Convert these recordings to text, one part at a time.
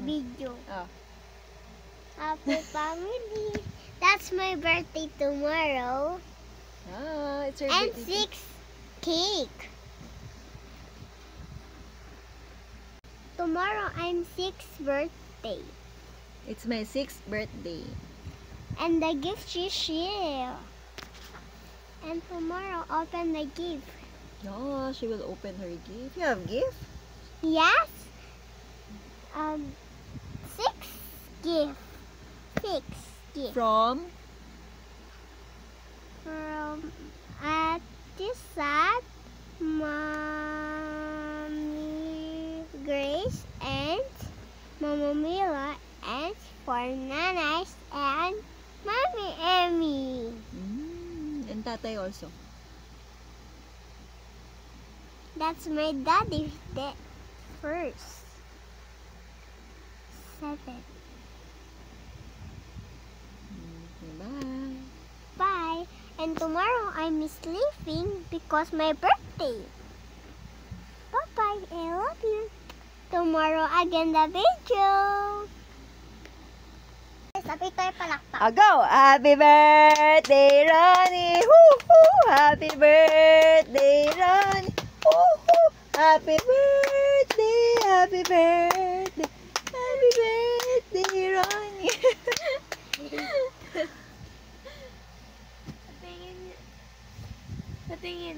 video. Oh. Happy family. That's my birthday tomorrow. Ah, it's your And birthday. 6 cake. Tomorrow I'm 6th birthday. It's my 6th birthday. And the gift is here. And tomorrow open the gift. No, she will open her gift. You have gift? Yes. 6 gift. 6 gift. From? From Ate Sat, Mommy Grace, and Mama Mila, and for Nanas and Mommy Emmy. And tatay also. That's my daddy's first. 7. Bye. Bye. And tomorrow I'm sleeping because my birthday. Bye-bye. I love you. Tomorrow again the video. Sabi tayo palakpak. Go! Happy birthday, Ronnie! Woo-hoo! Happy birthday, Ronnie! Woo-hoo! Happy birthday! Happy birthday! Happy birthday, Ronnie! Patingin.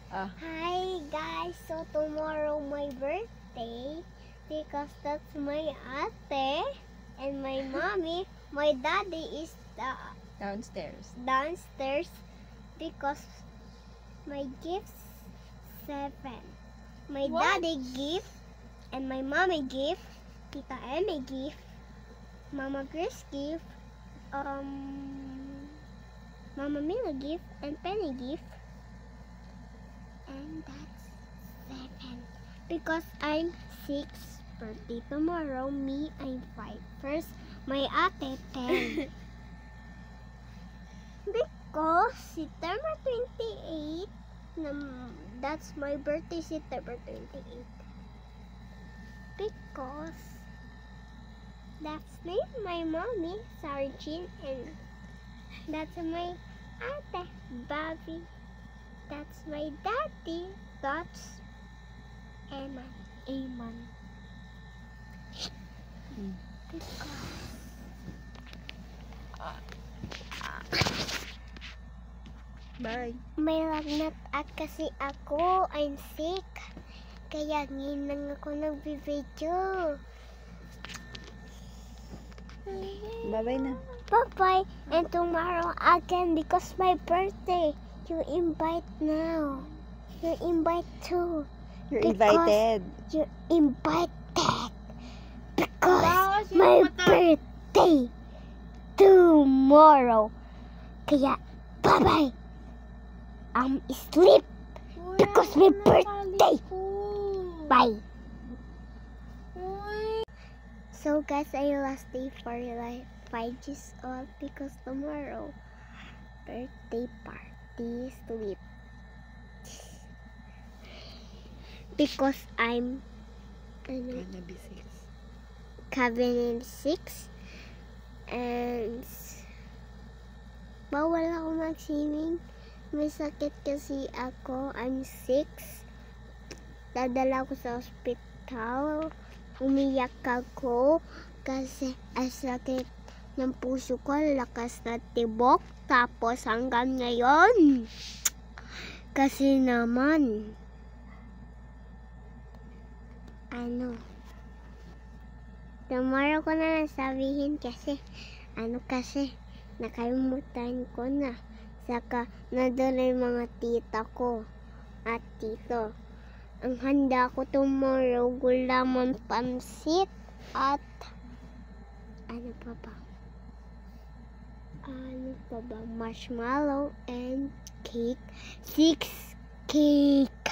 Ah. Hi guys, so tomorrow my birthday because that's my ate and my mommy. My daddy is Downstairs. downstairs because my gifts 7. My What? daddy gift and my mommy gift, Tita Emmy gift, Mama Grace gift, Mama Mila gift, and Penny gift. And that's 7. Because I'm 6 birthday tomorrow, me I'm 5. First, my ate 10. Because September 28, that's my birthday, September 28. Because that's my mommy, Sargin, and that's my ate, Bobby. That's my daddy, that's Eman. Because Bye. may lagnat at kasi ako, I'm sick. Kaya ngayon lang ako nagbi-video. Bye-bye na. Bye-bye. And tomorrow again because my birthday. You invite now. You invite too. You're Because invited. You're invited. Because my birthday tomorrow. Kaya bye-bye. I'm sleep because my birthday. Bye. So guys, I last day for like 5 years old because tomorrow birthday party sleep. Because I'm Gonna be 6. Kevin 6 and bawal ako mag-swimming. May sakit kasi ako. I'm 6. Dadala ko sa ospital. Umiyak ako kasi ang sakit ng puso ko, lakas na tibok. Tapos hanggang ngayon, kasi naman, tomorrow ko na lang sabihin kasi, nakalimutan ko na. Saka, nadala yung mga tita ko at tito. Ang handa ko tomorrow, gulaman pansit at marshmallow and cake. 6 cake.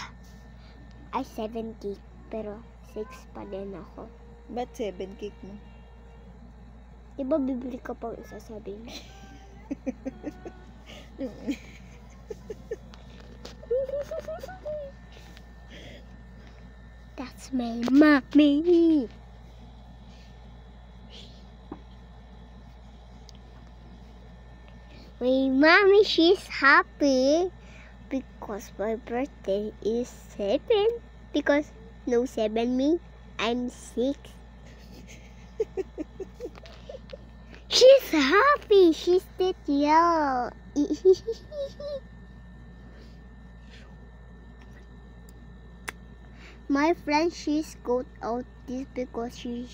Ay, 7 cake. Pero 6 pa din ako. Ba't 7 cake mo? Diba bibili ka pang isa, sabi mo? That's my mommy. My mommy, she's happy because my birthday is 7. Because no 7 me, I'm 6. She's happy. She's that yell. My friend, she's got out this because she's...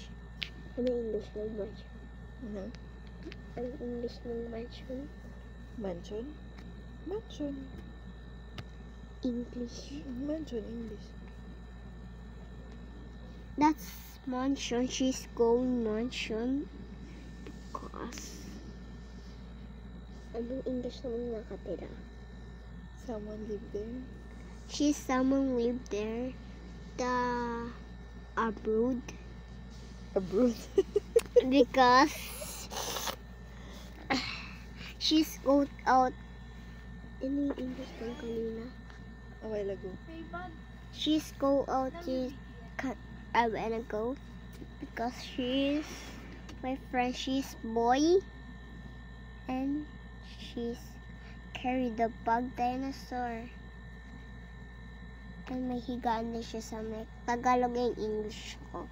Ano English ng mansion? Ano? Ano English ng mansion? Mansion? Mansion. English. Mansion, English. That's mansion. She's going mansion because... Anong English naman nakatira? Someone live there. Someone live there. The abroad. Abroad. Because she's go out. Ano yung English ng kanina? A while ago. She's go out a while ago because she's my friend. She's boy and she's carry the bug dinosaur. And may higaan na siya sa may Tagalog yung English ko.